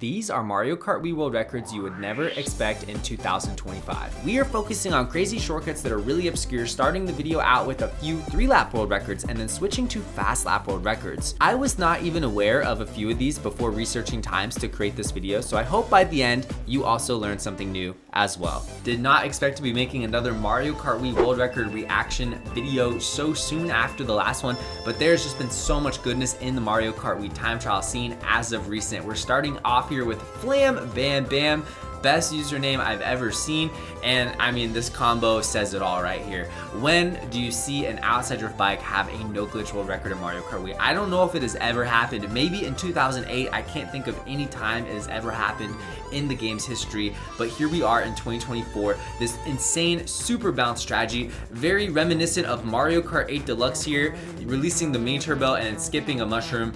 These are Mario Kart Wii world records you would never expect in 2025. We are focusing on crazy shortcuts that are really obscure, starting the video out with a few 3-lap world records and then switching to fast lap world records. I was not even aware of a few of these before researching times to create this video, so I hope by the end you also learned something new as well. Did not expect to be making another Mario Kart Wii world record reaction video so soon after the last one, but there's just been so much goodness in the Mario Kart Wii time trial scene as of recent. We're starting off here with Flam Bam Bam, best username I've ever seen, and I mean this combo says it all right here. When do you see an outside drift bike have a no glitch world record in Mario Kart Wii? I don't know if it has ever happened. Maybe in 2008. I can't think of any time it has ever happened in the game's history, but here we are in 2024. This insane super bounce strategy, very reminiscent of Mario Kart 8 Deluxe here, releasing the main turbo and skipping a mushroom.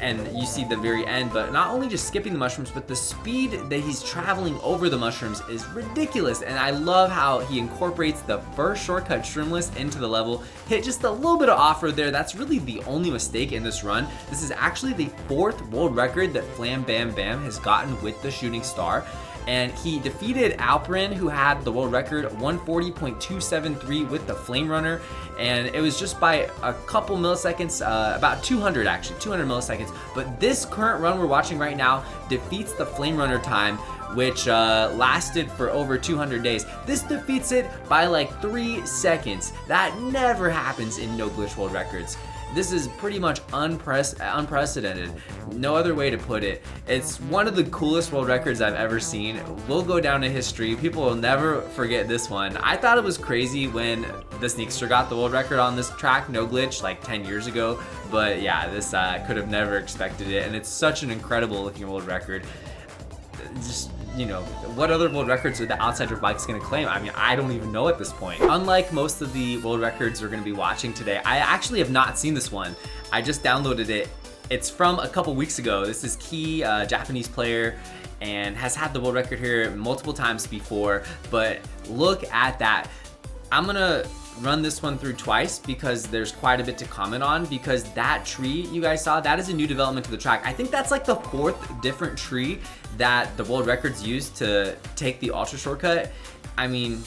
And you see the very end, but not only just skipping the mushrooms, but the speed that he's traveling over the mushrooms is ridiculous. And I love how he incorporates the first shortcut Shroomless into the level. Hit just a little bit of off-road there. That's really the only mistake in this run. This is actually the 4th world record that Flam Bam Bam has gotten with the shooting star. And he defeated Alperin, who had the world record 140.273 with the Flame Runner, and it was just by a couple milliseconds, about 200 milliseconds. But this current run we're watching right now defeats the Flame Runner time, which lasted for over 200 days. This defeats it by like 3 seconds. That never happens in no glitch world records. This is pretty much unprecedented. No other way to put it. It's one of the coolest world records I've ever seen. Will go down in history. People will never forget this one. I thought it was crazy when the Sneakster got the world record on this track, no glitch, like 10 years ago. But yeah, this could have never expected it, and it's such an incredible looking world record. Just, you know, what other world records are the outside drift bikes gonna claim? I mean, I don't even know at this point. Unlike most of the world records we're gonna be watching today, I actually have not seen this one. I just downloaded it. It's from a couple weeks ago. This is Key, Japanese player, and has had the world record here multiple times before, but look at that. I'm gonna run this one through twice because there's quite a bit to comment on, because that tree you guys saw, that is a new development to the track. I think that's like the 4th different tree that the world records used to take the ultra shortcut. I mean,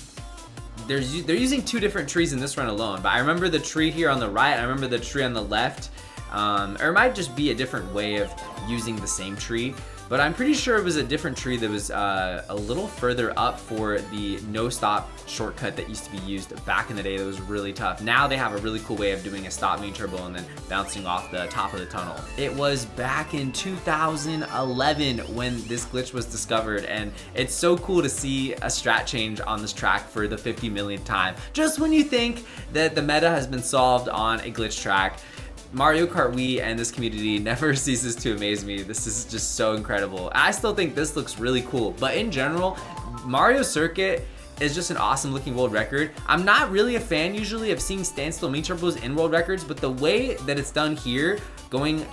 they're using 2 different trees in this run alone, but I remember the tree here on the right, I remember the tree on the left, or it might just be a different way of using the same tree. But I'm pretty sure it was a different tree that was a little further up for the no-stop shortcut that used to be used back in the day that was really tough. Now they have a really cool way of doing a stop main turbo and then bouncing off the top of the tunnel. It was back in 2011 when this glitch was discovered, and it's so cool to see a strat change on this track for the 50 millionth time. Just when you think that the meta has been solved on a glitch track, Mario Kart Wii and this community never ceases to amaze me. This is just so incredible. I still think this looks really cool, but in general, Mario Circuit is just an awesome looking world record. I'm not really a fan usually of seeing standstill main turbos in world records, but the way that it's done here,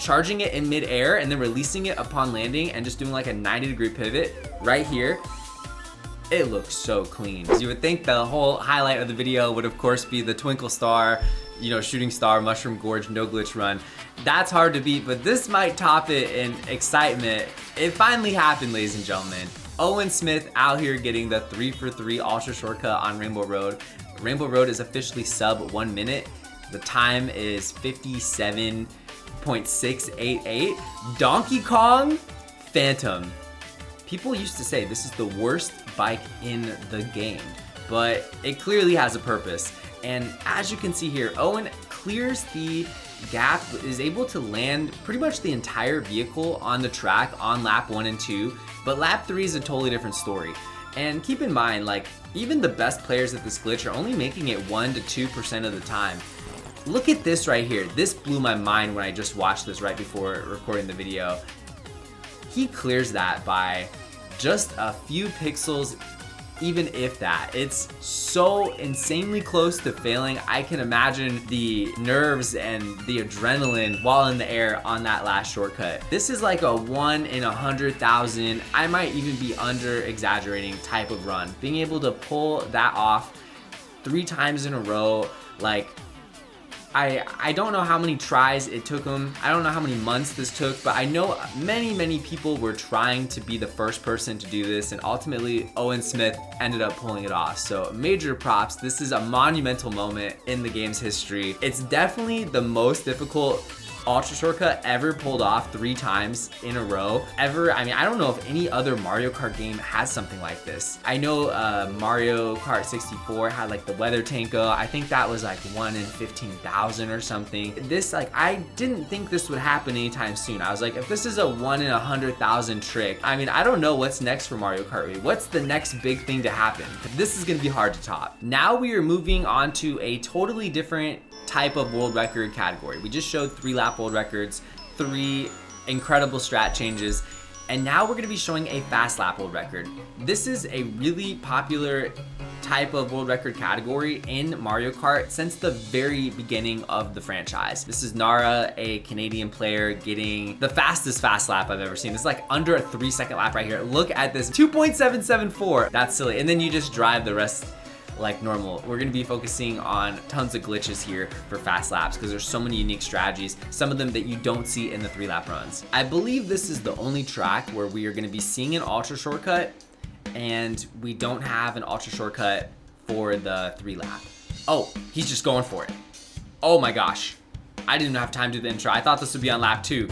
charging it in mid-air and then releasing it upon landing and just doing like a 90-degree pivot right here, it looks so clean. So you would think the whole highlight of the video would of course be the Twinkle Star, you know, Shooting Star, Mushroom Gorge, no glitch run. That's hard to beat, but this might top it in excitement. It finally happened, ladies and gentlemen. Owen Smith out here getting the 3 for 3 ultra shortcut on Rainbow Road. Rainbow Road is officially sub 1 minute. The time is 57.688. Donkey Kong Phantom. People used to say this is the worst bike in the game, but it clearly has a purpose. And as you can see here, Owen clears the gap, is able to land pretty much the entire vehicle on the track on lap 1 and 2, but lap 3 is a totally different story. And keep in mind, like, even the best players at this glitch are only making it 1 to 2% of the time. Look at this right here. This blew my mind when I just watched this right before recording the video. He clears that by just a few pixels, even if that. It's so insanely close to failing. I can imagine the nerves and the adrenaline while in the air on that last shortcut. This is like a 1 in 100,000, I might even be under exaggerating type of run. Being able to pull that off 3 times in a row, like, I don't know how many tries it took him. I don't know how many months this took, but I know many people were trying to be the first person to do this, and ultimately Owen Smith ended up pulling it off. So major props. This is a monumental moment in the game's history. It's definitely the most difficult ultra shortcut ever pulled off 3 times in a row ever. I mean, I don't know if any other Mario Kart game has something like this. I know Mario Kart 64 had like the weather tanko. I think that was like 1 in 15,000 or something. This, like, I didn't think this would happen anytime soon. I was like, if this is a 1 in 100,000 trick, I mean, I don't know what's next for Mario Kart Wii. What's the next big thing to happen? This is gonna be hard to top. Now we are moving on to a totally different type of world record category. We just showed 3 lap world records, 3 incredible strat changes, and now we're gonna be showing a fast lap world record. This is a really popular type of world record category in Mario Kart since the very beginning of the franchise. This is Nara, a Canadian player, getting the fastest fast lap I've ever seen. This is like under a 3-second lap right here. Look at this, 2.774. That's silly. And then you just drive the rest like normal. We're gonna be focusing on tons of glitches here for fast laps because there's so many unique strategies, some of them that you don't see in the 3-lap runs. I believe this is the only track where we are gonna be seeing an ultra shortcut and we don't have an ultra shortcut for the 3-lap. Oh, he's just going for it. Oh my gosh. I didn't have time to do the intro. I thought this would be on lap 2.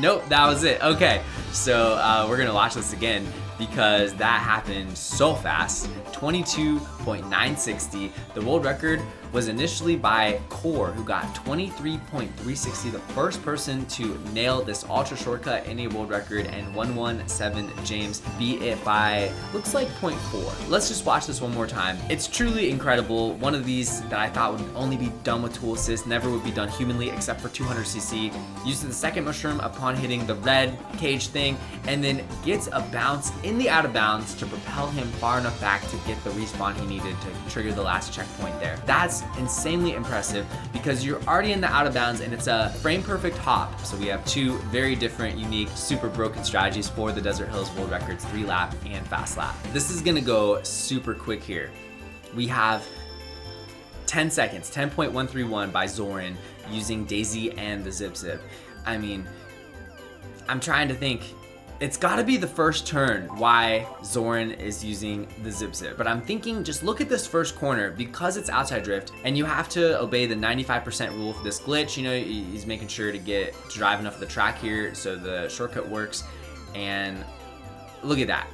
Nope, that was it. Okay, so we're gonna watch this again because that happened so fast. 22.960. The world record was initially by Core, who got 23.360, the first person to nail this ultra shortcut in a world record, and 117 James beat it by, looks like 0.4. Let's just watch this one more time. It's truly incredible. One of these that I thought would only be done with tool assist, never would be done humanly except for 200cc. Uses the second mushroom upon hitting the red cage thing, and then gets a bounce in the out of bounds to propel him far enough back to get the respawn he needed to trigger the last checkpoint there. That's insanely impressive because you're already in the out of bounds and it's a frame perfect hop. So we have 2 very different, unique, super broken strategies for the Desert Hills World Records 3-lap and fast lap. This is gonna go super quick here. We have 10 seconds, 10.131 by Zoran using Daisy and the Zip Zip. I mean, I'm trying to think. It's gotta be the first turn why Zoran is using the Zip Zip. But I'm thinking, just look at this first corner because it's outside drift and you have to obey the 95% rule for this glitch. You know, he's making sure to drive enough of the track here so the shortcut works. And look at that.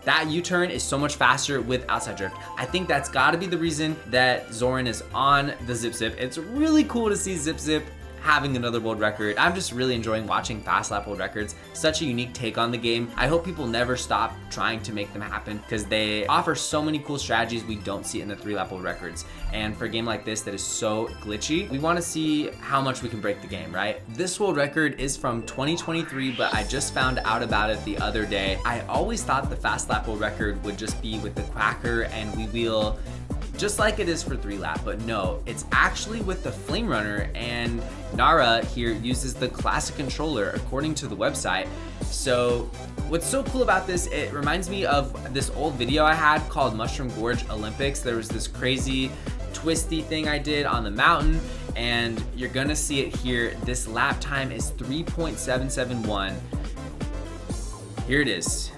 That U-turn is so much faster with outside drift. I think that's gotta be the reason that Zoran is on the Zip Zip. It's really cool to see Zip Zip having another world record. I'm just really enjoying watching fast lap world records. Such a unique take on the game. I hope people never stop trying to make them happen because they offer so many cool strategies we don't see in the 3-lap world records. And for a game like this that is so glitchy, we want to see how much we can break the game, right? This world record is from 2023, but I just found out about it the other day. I always thought the fast lap world record would just be with the Quacker and We Wheel, just like it is for 3-lap, but no, it's actually with the Flame Runner, and Nara here uses the classic controller according to the website. So what's so cool about this, it reminds me of this old video I had called Mushroom Gorge Olympics. There was this crazy twisty thing I did on the mountain, and you're gonna see it here. This lap time is 3.771. Here it is.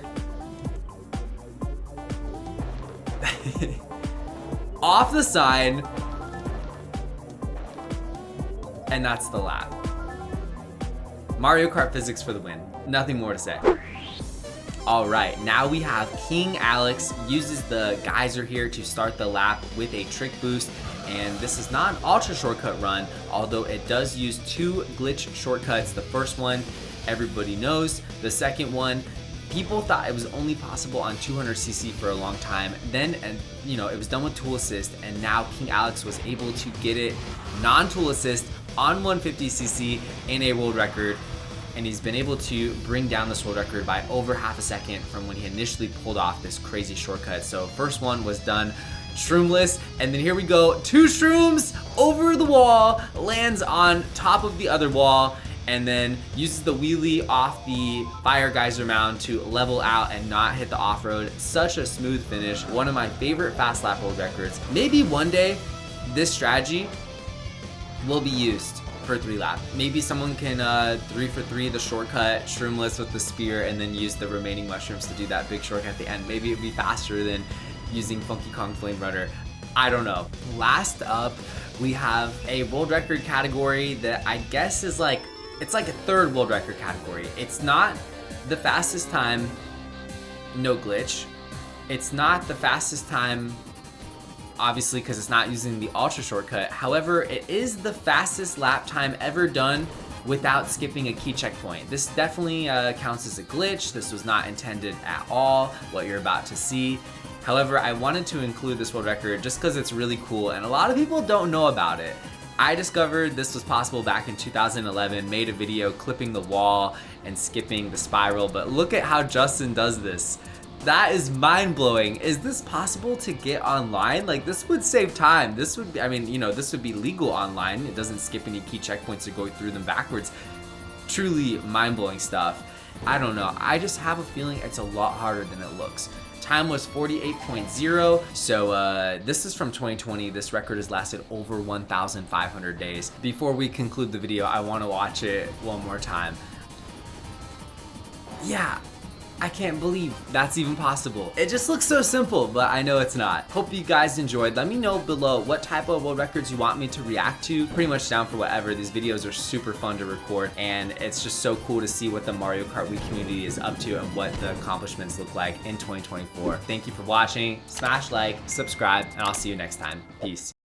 Off the side, and that's the lap. Mario Kart physics for the win. Nothing more to say. All right, now we have King Alex uses the geyser here to start the lap with a trick boost, and this is not an ultra shortcut run, although it does use 2 glitch shortcuts. The first one, everybody knows. The second one, people thought it was only possible on 200cc for a long time. Then, you know, it was done with tool assist, and now King Alex was able to get it non-tool assist on 150cc in a world record, and he's been able to bring down this world record by over half a second from when he initially pulled off this crazy shortcut. So first one was done shroomless, and then here we go, 2 shrooms over the wall, lands on top of the other wall, and then uses the wheelie off the fire geyser mound to level out and not hit the off-road. Such a smooth finish. One of my favorite fast lap world records. Maybe one day this strategy will be used for 3-lap. Maybe someone can 3 for 3 the shortcut, shroomless with the spear, and then use the remaining mushrooms to do that big shortcut at the end. Maybe it'd be faster than using Funky Kong Flame Runner. I don't know. Last up, we have a world record category that I guess is like, it's like a third world record category. It's not the fastest time, no glitch. It's not the fastest time, obviously, because it's not using the ultra shortcut. However, it is the fastest lap time ever done without skipping a key checkpoint. This definitely counts as a glitch. This was not intended at all, what you're about to see. However, I wanted to include this world record just because it's really cool and a lot of people don't know about it. I discovered this was possible back in 2011, made a video clipping the wall and skipping the spiral, but look at how Justin does this. That is mind-blowing. Is this possible to get online? Like, this would save time. This would be, I mean, you know, this would be legal online. It doesn't skip any key checkpoints or go through them backwards. Truly mind-blowing stuff. I don't know. I just have a feeling it's a lot harder than it looks. Time was 48.0, so this is from 2020. This record has lasted over 1,500 days. Before we conclude the video, I want to watch it one more time. Yeah, I can't believe that's even possible. It just looks so simple, but I know it's not. Hope you guys enjoyed. Let me know below what type of world records you want me to react to. Pretty much down for whatever. These videos are super fun to record, and it's just so cool to see what the Mario Kart Wii community is up to and what the accomplishments look like in 2024. Thank you for watching. Smash like, subscribe, and I'll see you next time. Peace.